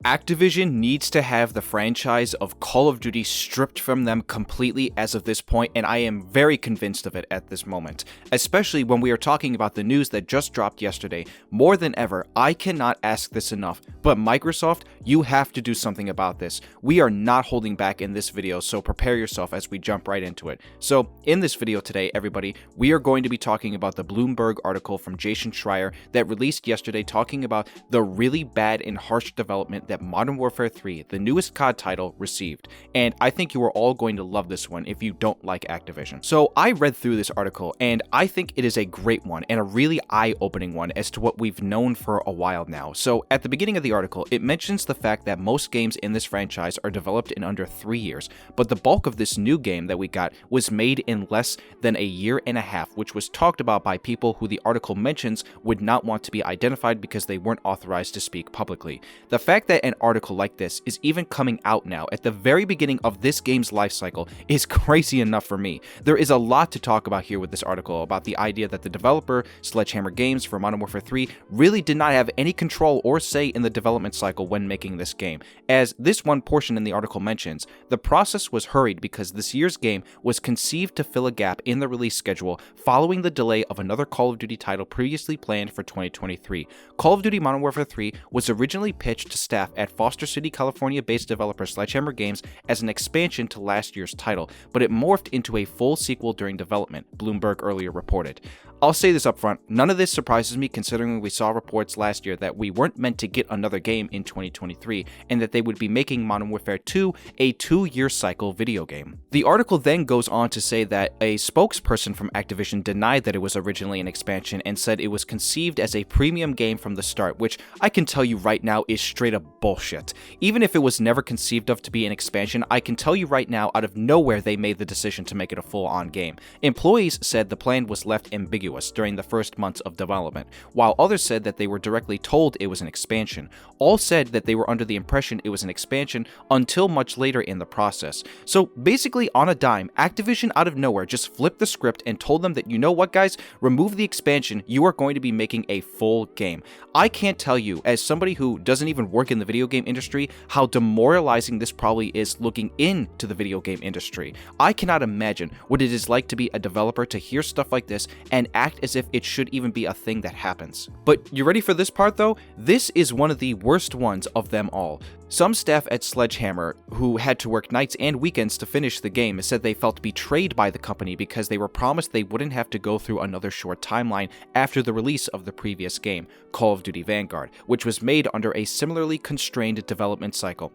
Activision needs to have the franchise of Call of Duty stripped from them completely as of this point, and I am very convinced of it at this moment. Especially when we are talking about the news that just dropped yesterday. More than ever, I cannot ask this enough, but Microsoft, you have to do something about this. We are not holding back in this video, so prepare yourself as we jump right into it. So, in this video today, everybody, we are going to be talking about the Bloomberg article from Jason Schreier that released yesterday talking about the really bad and harsh development that Modern Warfare 3, the newest COD title, received, and I think you are all going to love this one if you don't like Activision. So I read through this article, and I think it is a great one and a really eye-opening one as to what we've known for a while now. So at the beginning of the article, it mentions the fact that most games in this franchise are developed in under 3 years, but the bulk of this new game that we got was made in less than a year and a half, which was talked about by people who the article mentions would not want to be identified because they weren't authorized to speak publicly. The fact that an article like this is even coming out now at the very beginning of this game's life cycle is crazy enough for me. There is a lot to talk about here with this article about the idea that the developer, Sledgehammer Games for Modern Warfare 3, really did not have any control or say in the development cycle when making this game. As this one portion in the article mentions, the process was hurried because this year's game was conceived to fill a gap in the release schedule following the delay of another Call of Duty title previously planned for 2023. Call of Duty Modern Warfare 3 was originally pitched to staff at Foster City, California-based developer Sledgehammer Games as an expansion to last year's title, but it morphed into a full sequel during development, Bloomberg earlier reported. I'll say this up front, none of this surprises me considering we saw reports last year that we weren't meant to get another game in 2023, and that they would be making Modern Warfare 2 a 2-year cycle video game. The article then goes on to say that a spokesperson from Activision denied that it was originally an expansion and said it was conceived as a premium game from the start, which I can tell you right now is straight up bullshit. Even if it was never conceived of to be an expansion, I can tell you right now out of nowhere they made the decision to make it a full-on game. Employees said the plan was left ambiguous during the first months of development, while others said that they were directly told it was an expansion. All said that they were under the impression it was an expansion until much later in the process. So basically on a dime, Activision out of nowhere just flipped the script and told them that, you know what guys, remove the expansion, you are going to be making a full game. I can't tell you, as somebody who doesn't even work in the video game industry, how demoralizing this probably is looking into the video game industry. I cannot imagine what it is like to be a developer to hear stuff like this and act as if it should even be a thing that happens. But you ready for this part though? This is one of the worst ones of them all. Some staff at Sledgehammer, who had to work nights and weekends to finish the game, said they felt betrayed by the company because they were promised they wouldn't have to go through another short timeline after the release of the previous game, Call of Duty Vanguard, which was made under a similarly constrained development cycle.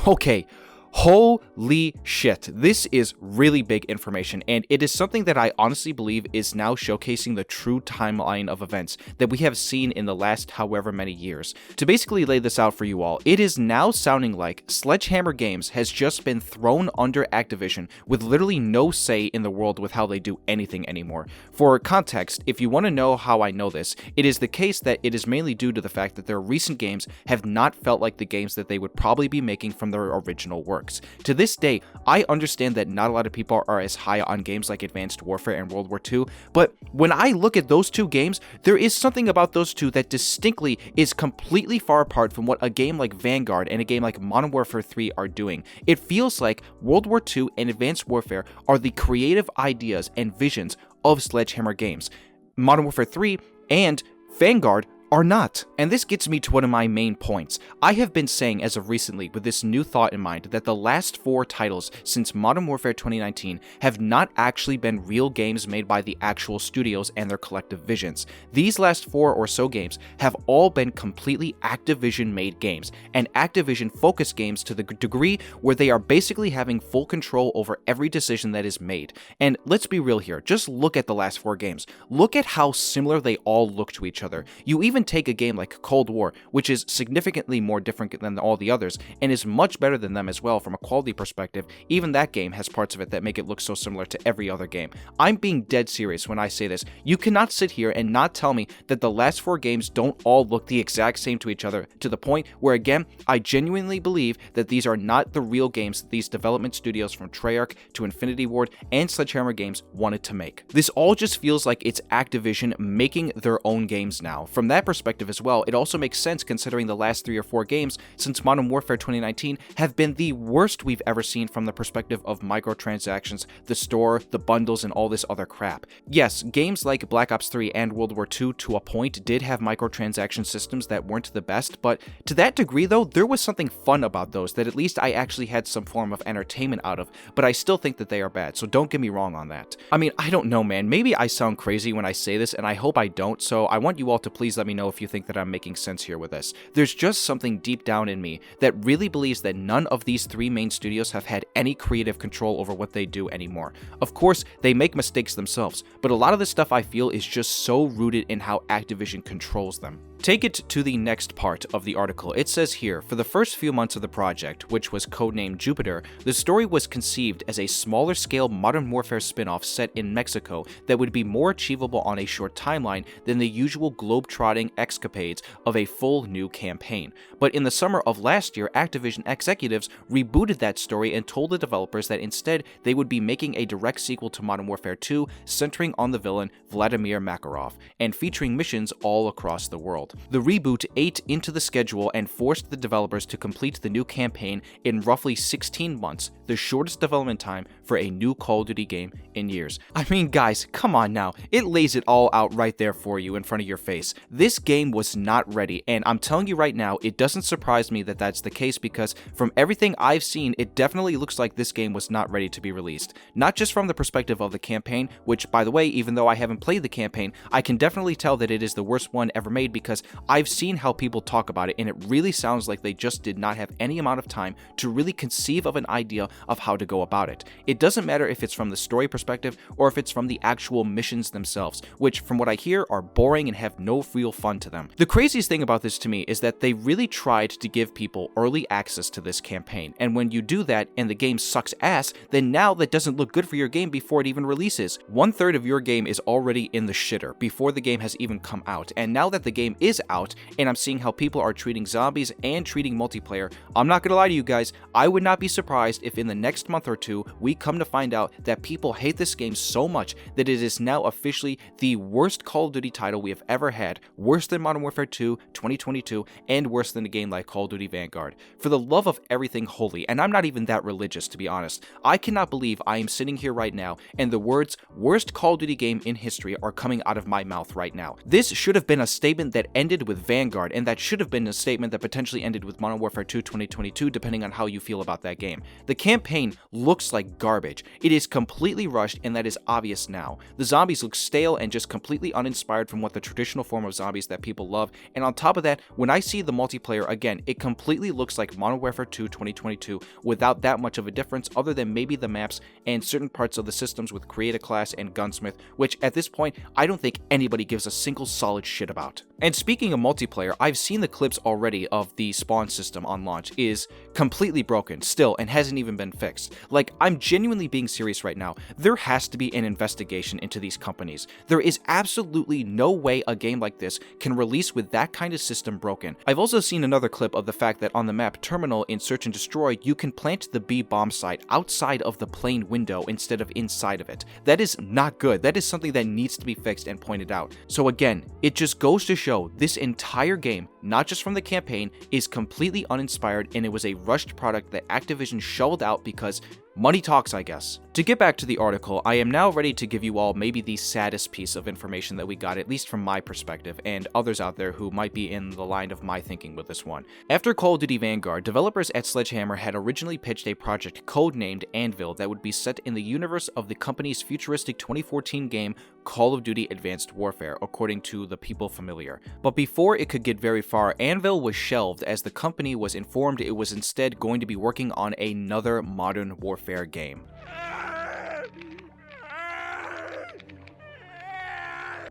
Okay. Holy shit, this is really big information, and it is something that I honestly believe is now showcasing the true timeline of events that we have seen in the last however many years. To basically lay this out for you all, it is now sounding like Sledgehammer Games has just been thrown under Activision with literally no say in the world with how they do anything anymore. For context, if you want to know how I know this, it is the case that it is mainly due to the fact that their recent games have not felt like the games that they would probably be making from their original work. To this day, I understand that not a lot of people are as high on games like Advanced Warfare and World War II, but when I look at those two games, there is something about those two that distinctly is completely far apart from what a game like Vanguard and a game like Modern Warfare 3 are doing. It feels like World War II and Advanced Warfare are the creative ideas and visions of Sledgehammer Games. Modern Warfare 3 and Vanguard are not. And this gets me to one of my main points. I have been saying as of recently with this new thought in mind that the last 4 titles since Modern Warfare 2019 have not actually been real games made by the actual studios and their collective visions. These last 4 or so games have all been completely Activision made games, and Activision focused games to the degree where they are basically having full control over every decision that is made. And let's be real here, just look at the last 4 games. Look at how similar they all look to each other. You even take a game like Cold War, which is significantly more different than all the others, and is much better than them as well from a quality perspective. Even that game has parts of it that make it look so similar to every other game. I'm being dead serious when I say this. You cannot sit here and not tell me that the last 4 games don't all look the exact same to each other, to the point where, again, I genuinely believe that these are not the real games that these development studios from Treyarch to Infinity Ward and Sledgehammer Games wanted to make. This all just feels like it's Activision making their own games now. From that perspective as well, it also makes sense considering the last 3 or 4 games since Modern Warfare 2019 have been the worst we've ever seen from the perspective of microtransactions, the store, the bundles, and all this other crap. Yes, games like Black Ops 3 and World War II to a point did have microtransaction systems that weren't the best, but to that degree though, there was something fun about those that at least I actually had some form of entertainment out of, but I still think that they are bad, so don't get me wrong on that. I mean, I don't know, man, maybe I sound crazy when I say this, and I hope I don't, so I want you all to please let me know if you think that I'm making sense here with this. There's just something deep down in me that really believes that none of these 3 main studios have had any creative control over what they do anymore. Of course, they make mistakes themselves, but a lot of the stuff I feel is just so rooted in how Activision controls them. Take it to the next part of the article. It says here, for the first few months of the project, which was codenamed Jupiter, the story was conceived as a smaller scale Modern Warfare spin-off set in Mexico that would be more achievable on a short timeline than the usual globe-trotting escapades of a full new campaign. But in the summer of last year, Activision executives rebooted that story and told the developers that instead they would be making a direct sequel to Modern Warfare 2 centering on the villain Vladimir Makarov and featuring missions all across the world. The reboot ate into the schedule and forced the developers to complete the new campaign in roughly 16 months, the shortest development time for a new Call of Duty game in years. I mean, guys, come on now. It lays it all out right there for you in front of your face. This game was not ready, and I'm telling you right now, it doesn't surprise me that that's the case because from everything I've seen, it definitely looks like this game was not ready to be released. Not just from the perspective of the campaign, which, by the way, even though I haven't played the campaign, I can definitely tell that it is the worst one ever made because I've seen how people talk about it, and it really sounds like they just did not have any amount of time to really conceive of an idea of how to go about it. It doesn't matter if it's from the story perspective or if it's from the actual missions themselves, which from what I hear are boring and have no real fun to them. The craziest thing about this to me is that they really tried to give people early access to this campaign, and when you do that and the game sucks ass, then now that doesn't look good for your game before it even releases. 1/3 of your game is already in the shitter before the game has even come out, and now that the game is out and I'm seeing how people are treating zombies and treating multiplayer, I'm not gonna lie to you guys, I would not be surprised if in the next month or two we come to find out that people hate this game so much that it is now officially the worst Call of Duty title we have ever had, worse than Modern Warfare 2 2022, and worse than a game like Call of Duty Vanguard. For the love of everything holy, and I'm not even that religious to be honest, I cannot believe I am sitting here right now and the words worst Call of Duty game in history are coming out of my mouth right now. This should have been a statement that ended with Vanguard, and that should have been a statement that potentially ended with Modern Warfare 2 2022 depending on how you feel about that game. The campaign looks like garbage. It is completely rushed, and that is obvious now. The zombies look stale and just completely uninspired from what the traditional form of zombies that people love, and on top of that, when I see the multiplayer again, it completely looks like Modern Warfare 2 2022 without that much of a difference other than maybe the maps and certain parts of the systems with Create a Class and Gunsmith, which at this point, I don't think anybody gives a single solid shit about. And speaking of multiplayer, I've seen the clips already of the spawn system on launch is completely broken still and hasn't even been fixed. Like, I'm genuinely being serious right now. There has to be an investigation into these companies. There is absolutely no way a game like this can release with that kind of system broken. I've also seen another clip of the fact that on the map Terminal in Search and Destroy, you can plant the B bomb site outside of the plane window instead of inside of it. That is not good. That is something that needs to be fixed and pointed out. So again, it just goes to show this entire game, not just from the campaign, is completely uninspired, and it was a rushed product that Activision shoveled out because money talks, I guess. To get back to the article, I am now ready to give you all maybe the saddest piece of information that we got, at least from my perspective, and others out there who might be in the line of my thinking with this one. After Call of Duty Vanguard, developers at Sledgehammer had originally pitched a project codenamed Anvil that would be set in the universe of the company's futuristic 2014 game Call of Duty Advanced Warfare, according to the people familiar. But before it could get very far, Anvil was shelved as the company was informed it was instead going to be working on another Modern Warfare game.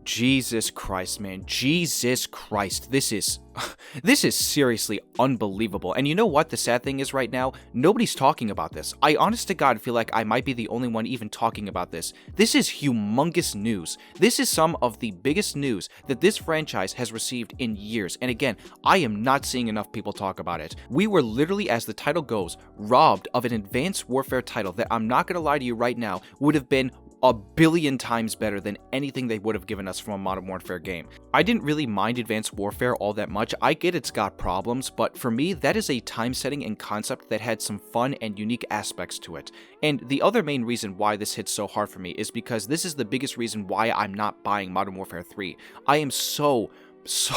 Jesus Christ, man. Jesus Christ. This is seriously unbelievable. And you know what the sad thing is right now? Nobody's talking about this. I honest to God feel like I might be the only one even talking about this. This is humongous news. This is some of the biggest news that this franchise has received in years. And again, I am not seeing enough people talk about it. We were literally, as the title goes, robbed of an Advanced Warfare title that, I'm not gonna lie to you right now, would have been a billion times better than anything they would have given us from a Modern Warfare game. I didn't really mind Advanced Warfare all that much. I get it's got problems, but for me, that is a time setting and concept that had some fun and unique aspects to it. And the other main reason why this hits so hard for me is because this is the biggest reason why I'm not buying Modern Warfare 3. I am so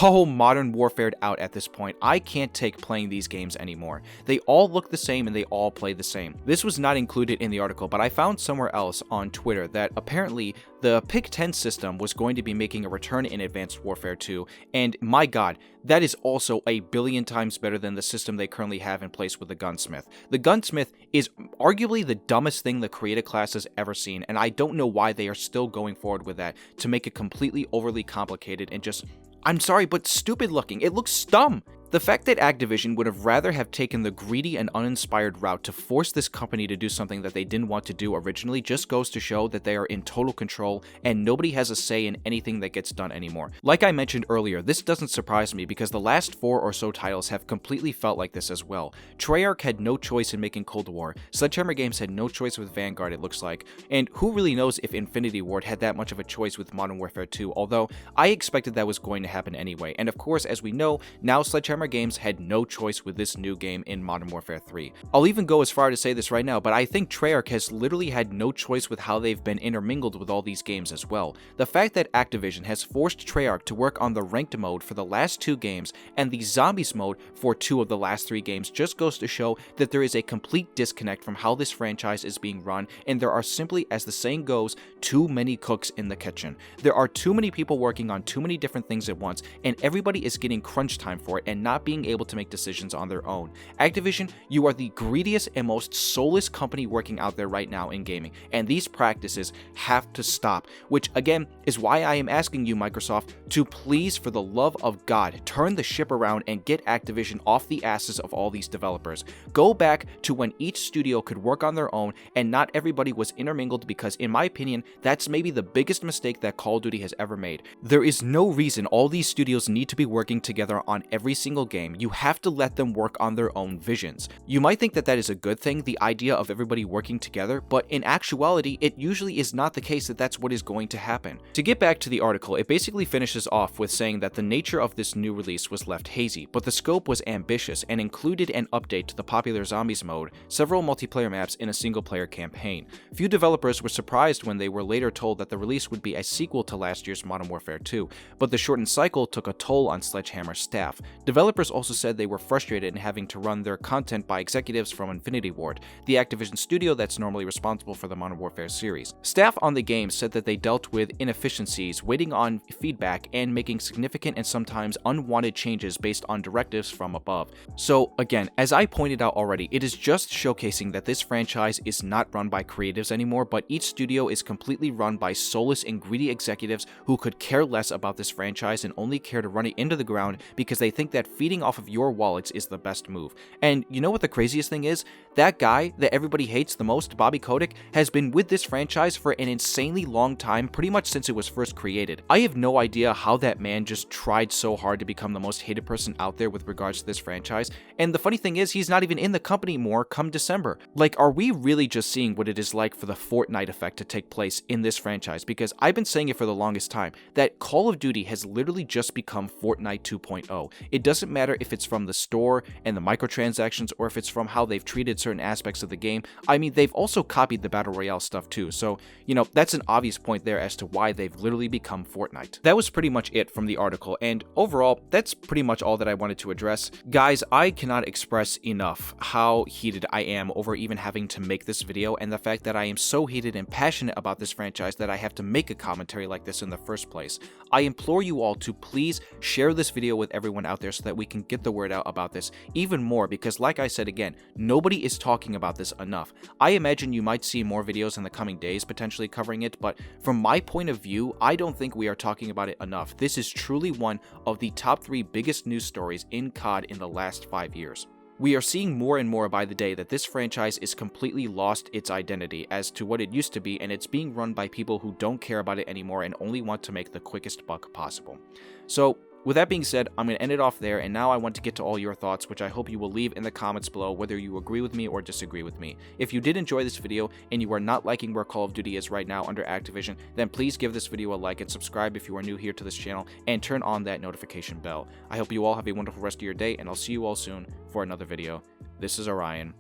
Modern Warfared out at this point. I can't take playing these games anymore. They all look the same and they all play the same. This was not included in the article, but I found somewhere else on Twitter that apparently the Pick 10 system was going to be making a return in Advanced Warfare 2, and my god, that is also a billion times better than the system they currently have in place with the Gunsmith. The Gunsmith is arguably the dumbest thing the creative class has ever seen, and I don't know why they are still going forward with that to make it completely overly complicated and just, I'm sorry, but stupid looking. It looks dumb. The fact that Activision would have rather have taken the greedy and uninspired route to force this company to do something that they didn't want to do originally just goes to show that they are in total control and nobody has a say in anything that gets done anymore. Like I mentioned earlier, this doesn't surprise me because the last 4 or so titles have completely felt like this as well. Treyarch had no choice in making Cold War, Sledgehammer Games had no choice with Vanguard it looks like, and who really knows if Infinity Ward had that much of a choice with Modern Warfare 2, although I expected that was going to happen anyway, and of course, as we know, now Sledgehammer Games had no choice with this new game in Modern Warfare 3. I'll even go as far to say this right now, but I think Treyarch has literally had no choice with how they've been intermingled with all these games as well. The fact that Activision has forced Treyarch to work on the ranked mode for the last 2 games and the zombies mode for 2 of the last 3 games just goes to show that there is a complete disconnect from how this franchise is being run, and there are simply, as the saying goes, too many cooks in the kitchen. There are too many people working on too many different things at once, and everybody is getting crunch time for it and not being able to make decisions on their own. Activision, you are the greediest and most soulless company working out there right now in gaming, and these practices have to stop, which again is why I am asking you, Microsoft, to please, for the love of God, turn the ship around and get Activision off the asses of all these developers. Go back to when each studio could work on their own and not everybody was intermingled, because in my opinion, that's maybe the biggest mistake that Call of Duty has ever made. There is no reason all these studios need to be working together on every single game. You have to let them work on their own visions. You might think that that is a good thing, the idea of everybody working together, but in actuality, it usually is not the case that that's what is going to happen. To get back to the article, it basically finishes off with saying that the nature of this new release was left hazy, but the scope was ambitious and included an update to the popular Zombies mode, several multiplayer maps, in a single-player campaign. Few developers were surprised when they were later told that the release would be a sequel to last year's Modern Warfare 2, but the shortened cycle took a toll on Sledgehammer's staff. Developers also said they were frustrated in having to run their content by executives from Infinity Ward, the Activision studio that's normally responsible for the Modern Warfare series. Staff on the game said that they dealt with inefficiencies, waiting on feedback, and making significant and sometimes unwanted changes based on directives from above. So again, as I pointed out already, it is just showcasing that this franchise is not run by creatives anymore, but each studio is completely run by soulless and greedy executives who could care less about this franchise and only care to run it into the ground because they think that feeding off of your wallets is the best move. And you know what the craziest thing is? That guy that everybody hates the most, Bobby Kotick, has been with this franchise for an insanely long time, pretty much since it was first created. I have no idea how that man just tried so hard to become the most hated person out there with regards to this franchise, and the funny thing is, he's not even in the company more come December. Like, are we really just seeing what it is like for the Fortnite effect to take place in this franchise? Because I've been saying it for the longest time, that Call of Duty has literally just become Fortnite 2.0. It doesn't matter if it's from the store and the microtransactions, or if it's from how they've treated certain aspects of the game. I mean, they've also copied the Battle Royale stuff too, so, you know, that's an obvious point there as to why they've literally become Fortnite. That was pretty much it from the article, and overall, that's pretty much all that I wanted to address. Guys, I cannot express enough how heated I am over even having to make this video, and the fact that I am so heated and passionate about this franchise that I have to make a commentary like this in the first place. I implore you all to please share this video with everyone out there so that we can get the word out about this even more, because like I said again, nobody is talking about this enough. I imagine you might see more videos in the coming days potentially covering it, but from my point of view, I don't think we are talking about it enough. This is truly one of the top 3 biggest news stories in COD in the last 5 years. We are seeing more and more by the day that this franchise is completely lost its identity as to what it used to be, and it's being run by people who don't care about it anymore and only want to make the quickest buck possible. So, With that being said, I'm going to end it off there, and now I want to get to all your thoughts, which I hope you will leave in the comments below whether you agree with me or disagree with me. If you did enjoy this video and you are not liking where Call of Duty is right now under Activision, then please give this video a like and subscribe if you are new here to this channel, and turn on that notification bell. I hope you all have a wonderful rest of your day, and I'll see you all soon for another video. This is Orion,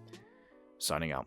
signing out.